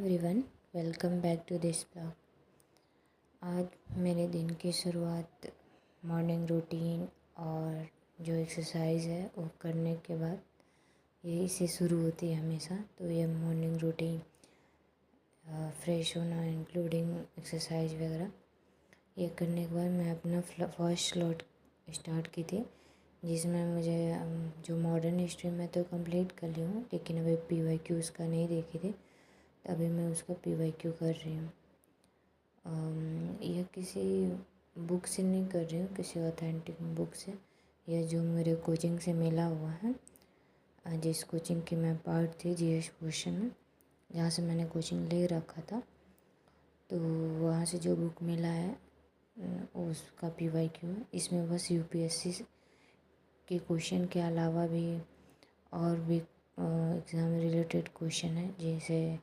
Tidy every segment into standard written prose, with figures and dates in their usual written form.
Everyone, welcome back to this blog. आज मेरे दिन की शुरुआत मॉर्निंग रूटीन और जो एक्सरसाइज है वो करने के बाद यही से शुरू होती है हमेशा। तो ये मॉर्निंग रूटीन फ्रेश होना इंक्लूडिंग एक्सरसाइज वगैरह ये करने के बाद मैं अपना फर्स्ट स्लॉट स्टार्ट की थी, जिसमें मुझे जो मॉडर्न हिस्ट्री में तो कंप्लीट कर ली हूँ, लेकिन अभी PYQ उसका नहीं देखी थी, तो अभी मैं उसका PYQ कर रही हूँ। यह किसी बुक से नहीं कर रही हूँ, किसी ऑथेंटिक बुक से। यह जो मेरे कोचिंग से मिला हुआ है, जिस कोचिंग की मैं पार्ट थी GS क्वेश्चन में, जहाँ से मैंने कोचिंग ले रखा था, तो वहाँ से जो बुक मिला है उसका PYQ है। इसमें बस UPSC के क्वेश्चन के अलावा भी और भी एग्ज़ाम रिलेटेड क्वेश्चन है, जैसे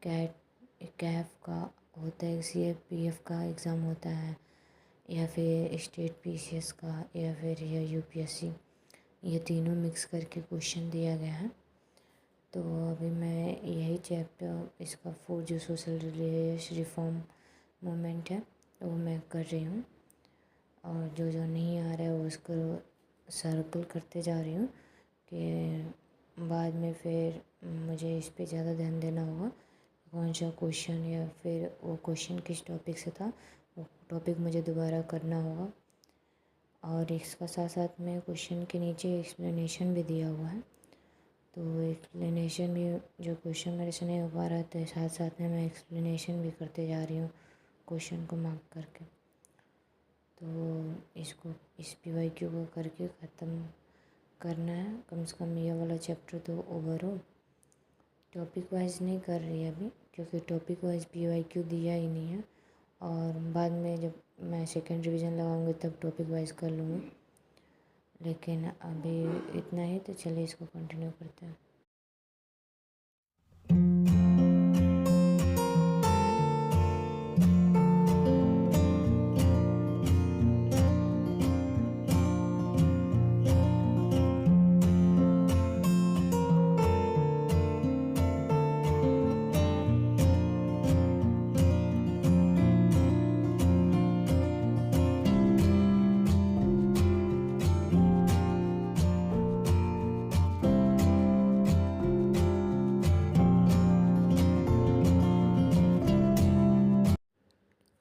कैफ का होता है, CFPF का एग्ज़ाम होता है, या फिर स्टेट PCS का, या फिर यह UPSC, ये तीनों मिक्स करके क्वेश्चन दिया गया है। तो अभी मैं यही चैप्टर इसका 4 जो सोशल रिफॉर्म मूवमेंट है वो मैं कर रही हूँ, और जो जो नहीं आ रहा है वो उसको सर्कल करते जा रही हूँ कि बाद में फिर मुझे इस पे ज़्यादा ध्यान देना होगा, कौन सा क्वेश्चन या फिर वो क्वेश्चन किस टॉपिक से था, वो टॉपिक मुझे दोबारा करना होगा। और इसका साथ साथ में क्वेश्चन के नीचे एक्सप्लेनेशन भी दिया हुआ है, तो एक्सप्लेनेशन भी जो क्वेश्चन मेरे से नहीं हो पा रहा था, साथ साथ में मैं एक्सप्लेनेशन भी करते जा रही हूँ क्वेश्चन को मार्क करके। तो इसको इस PYQ को करके ख़त्म करना है, कम से कम ये वाला चैप्टर तो ओवर हो। टॉपिक वाइज नहीं कर रही अभी, क्योंकि टॉपिक वाइज PYQ दिया ही नहीं है, और बाद में जब मैं सेकेंड रिवीजन लगाऊंगी तब टॉपिक वाइज कर लूँगी। लेकिन अभी इतना ही, तो चलिए इसको कंटिन्यू करते हैं।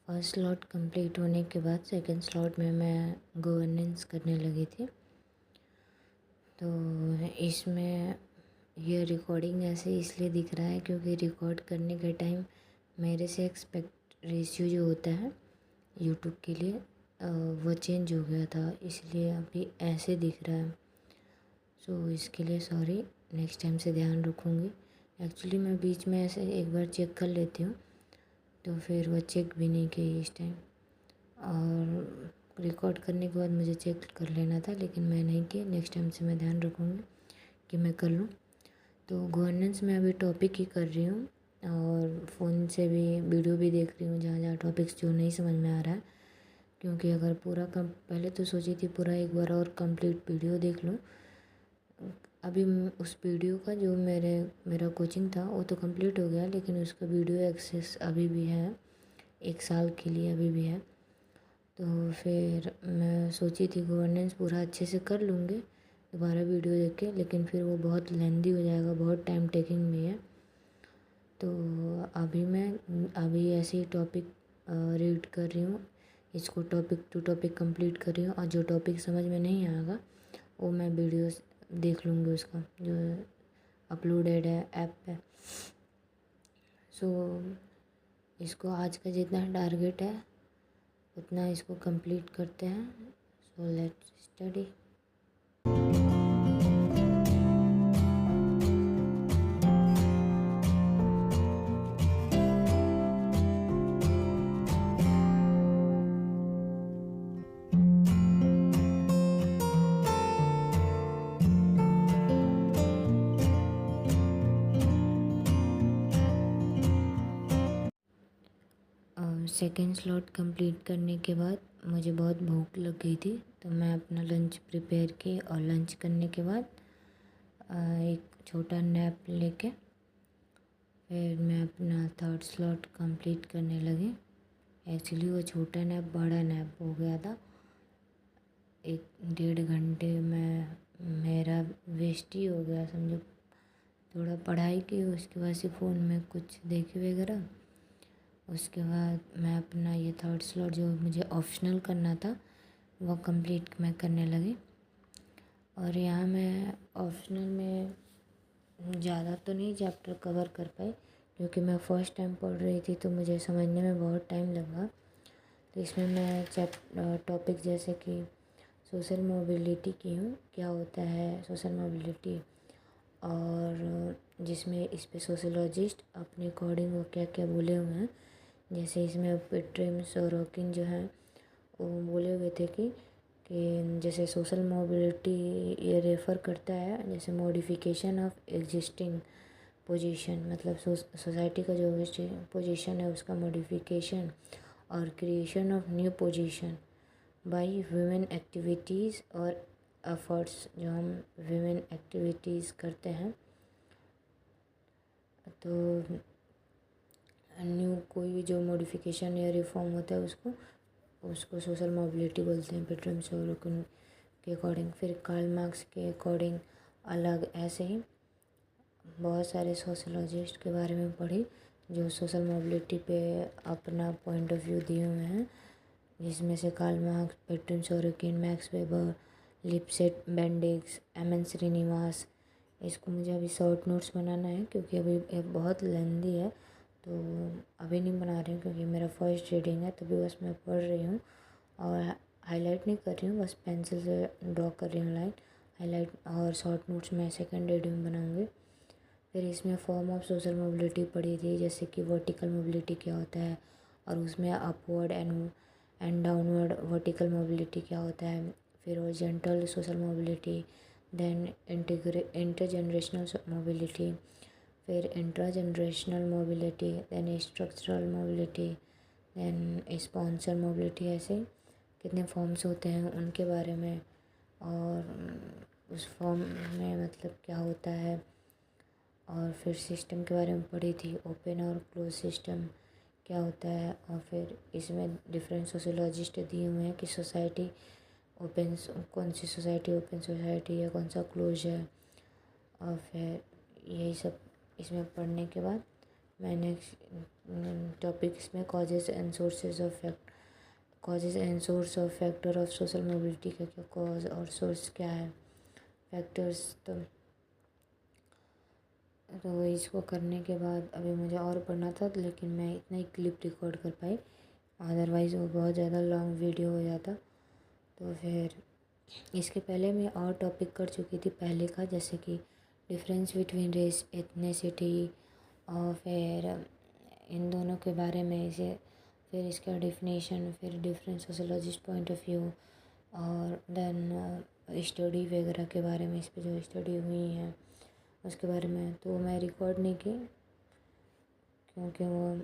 फर्स्ट स्लॉट कंप्लीट होने के बाद सेकंड स्लॉट में मैं गवर्नेंस करने लगी थी। तो इसमें यह रिकॉर्डिंग ऐसे इसलिए दिख रहा है क्योंकि रिकॉर्ड करने के टाइम मेरे से एक्सपेक्ट रेशियो जो होता है यूट्यूब के लिए वो चेंज हो गया था, इसलिए अभी ऐसे दिख रहा है। सो इसके लिए सॉरी, नेक्स्ट टाइम से ध्यान रखूँगी। एक्चुअली मैं बीच में ऐसे एक बार चेक कर लेती हूँ, तो फिर वो चेक भी नहीं की इस टाइम, और रिकॉर्ड करने के बाद मुझे चेक कर लेना था, लेकिन मैं नहीं की। नेक्स्ट टाइम से मैं ध्यान रखूँगी कि मैं कर लूँ। तो गवर्नेंस में अभी टॉपिक ही कर रही हूँ, और फ़ोन से भी वीडियो भी देख रही हूँ जहाँ जहाँ टॉपिक्स जो नहीं समझ में आ रहा है, क्योंकि अगर पूरा पहले तो सोची थी पूरा एक बार और कंप्लीट वीडियो देख लूँ। अभी उस वीडियो का जो मेरा कोचिंग था वो तो कंप्लीट हो गया, लेकिन उसका वीडियो एक्सेस अभी भी है, 1 साल के लिए अभी भी है। तो फिर मैं सोची थी गवर्नेंस पूरा अच्छे से कर लूँगी दोबारा वीडियो देख के, लेकिन फिर वो बहुत लेंदी हो जाएगा, बहुत टाइम टेकिंग भी है। तो अभी ऐसे ही टॉपिक रीड कर रही हूँ, इसको टॉपिक टू टॉपिक कंप्लीट कर रही हूँ, और जो टॉपिक समझ में नहीं आएगा वो मैं वीडियोस देख लूँगी उसका जो अपलोडेड है ऐप पे। सो इसको आज का जितना टारगेट है उतना इसको कंप्लीट करते हैं। So let's study. Second slot complete करने के बाद मुझे बहुत भूख लग गई थी, तो मैं अपना लंच प्रिपेयर किए, और लंच करने के बाद एक छोटा नैप लेके फिर मैं अपना थर्ड स्लॉट कंप्लीट करने लगी। एक्चुअली वो छोटा नैप बड़ा नैप हो गया था। 1 डेढ़ घंटे में मेरा वेस्ट ही हो गया समझो। थोड़ा पढ़ाई की, उसके बाद से फ़ोन में कुछ देखे वगैरह। उसके बाद मैं अपना ये थर्ड स्लॉट जो मुझे ऑप्शनल करना था वो कंप्लीट मैं करने लगी। और यहाँ मैं ऑप्शनल में ज़्यादा तो नहीं चैप्टर कवर कर पाई, क्योंकि मैं फ़र्स्ट टाइम पढ़ रही थी तो मुझे समझने में बहुत टाइम लगा। तो इसमें मैं टॉपिक जैसे कि सोशल मोबिलिटी की हूँ, क्या होता है सोशल मोबिलिटी, और जिसमें इस पे सोशोलॉजिस्ट अपने अकॉर्डिंग वो क्या क्या बोले हुए हैं। जैसे इसमें पेट्रिम सोरोकिन जो है वो बोले हुए थे कि जैसे सोशल मोबिलिटी ये रेफ़र करता है जैसे मॉडिफिकेशन ऑफ एग्जिस्टिंग पोजीशन, मतलब सोसाइटी का जो पोजीशन है उसका मॉडिफिकेशन और creation of new position by human activities और एफर्ट्स, जो हम ह्यूमन एक्टिविटीज़ करते हैं तो न्यू कोई भी जो मॉडिफिकेशन या रिफॉर्म होता है उसको उसको सोशल मोबिलिटी बोलते हैं पेट्रिम सोरोकिन के अकॉर्डिंग। फिर कार्ल मार्क्स के अकॉर्डिंग अलग, ऐसे ही बहुत सारे सोशोलॉजिस्ट के बारे में पढ़ी जो सोशल मोबिलिटी पे अपना पॉइंट ऑफ व्यू दिए हुए हैं, जिसमें से Karl Marx, Pitirim Sorokin, Max Weber, Lipset Bendix, M N. Srinivas. इसको मुझे अभी शॉर्ट नोट्स बनाना है क्योंकि अभी ये बहुत लेंदी है, तो अभी नहीं बना रही हूँ क्योंकि मेरा फर्स्ट रीडिंग है, तभी बस मैं पढ़ रही हूँ और हाईलाइट नहीं कर रही हूँ, बस पेंसिल से ड्रॉ कर रही हूँ लाइन हाईलाइट। और शॉर्ट नोट्स मैं सेकंड रीडिंग में बनाऊँगी। फिर इसमें फॉर्म ऑफ सोशल मोबिलिटी पढ़ी थी, जैसे कि वर्टिकल मोबिलिटी क्या होता है, और उसमें upward and downward vertical mobility क्या होता है। फिर horizontal social mobility, then intergenerational mobility, फिर intra generational mobility, then structural mobility, then sponsor mobility. ऐसे कितने फॉर्म्स होते हैं उनके बारे में, और उस फॉर्म में मतलब क्या होता है। और फिर सिस्टम के बारे में पढ़ी थी, ओपन और क्लोज सिस्टम क्या होता है। और फिर इसमें डिफरेंट सोशोलॉजिस्ट दिए हुए हैं कि सोसाइटी ओपन, कौन सी सोसाइटी ओपन सोसाइटी है, कौन सा क्लोज है। और फिर यही सब इसमें पढ़ने के बाद मैंने टॉपिक इसमें causes and sources of fact, causes and source of factor of social mobility का क्या कॉज और सोर्स क्या है, फैक्टर्स। तो इसको करने के बाद अभी मुझे और पढ़ना था, लेकिन मैं इतना ही क्लिप रिकॉर्ड कर पाई, अदरवाइज़ वो बहुत ज़्यादा लॉन्ग वीडियो हो जाता। तो फिर इसके पहले मैं और टॉपिक कर चुकी थी पहले का, जैसे कि डिफरेंस बिटवीन रेस एथनिसिटी, और फिर इन दोनों के बारे में इसे, फिर इसका डेफिनेशन, फिर different sociologist point of view, और देन स्टडी वगैरह के बारे में, इस पर जो स्टडी हुई है उसके बारे में। तो मैं रिकॉर्ड नहीं की क्योंकि वो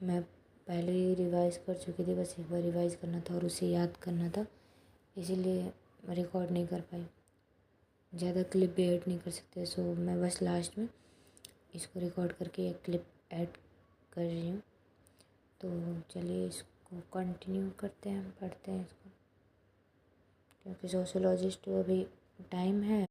मैं पहले ही रिवाइज़ कर चुकी थी, बस एक बार रिवाइज़ करना था और उसे याद करना था, इसीलिए मैं रिकॉर्ड नहीं कर पाई। ज़्यादा क्लिप भी ऐड नहीं कर सकते, सो मैं बस लास्ट में इसको रिकॉर्ड करके एक क्लिप ऐड कर रही हूँ। तो चलिए इसको कंटिन्यू करते हैं, पढ़ते हैं इसको, क्योंकि सोशोलॉजिस्ट अभी टाइम है।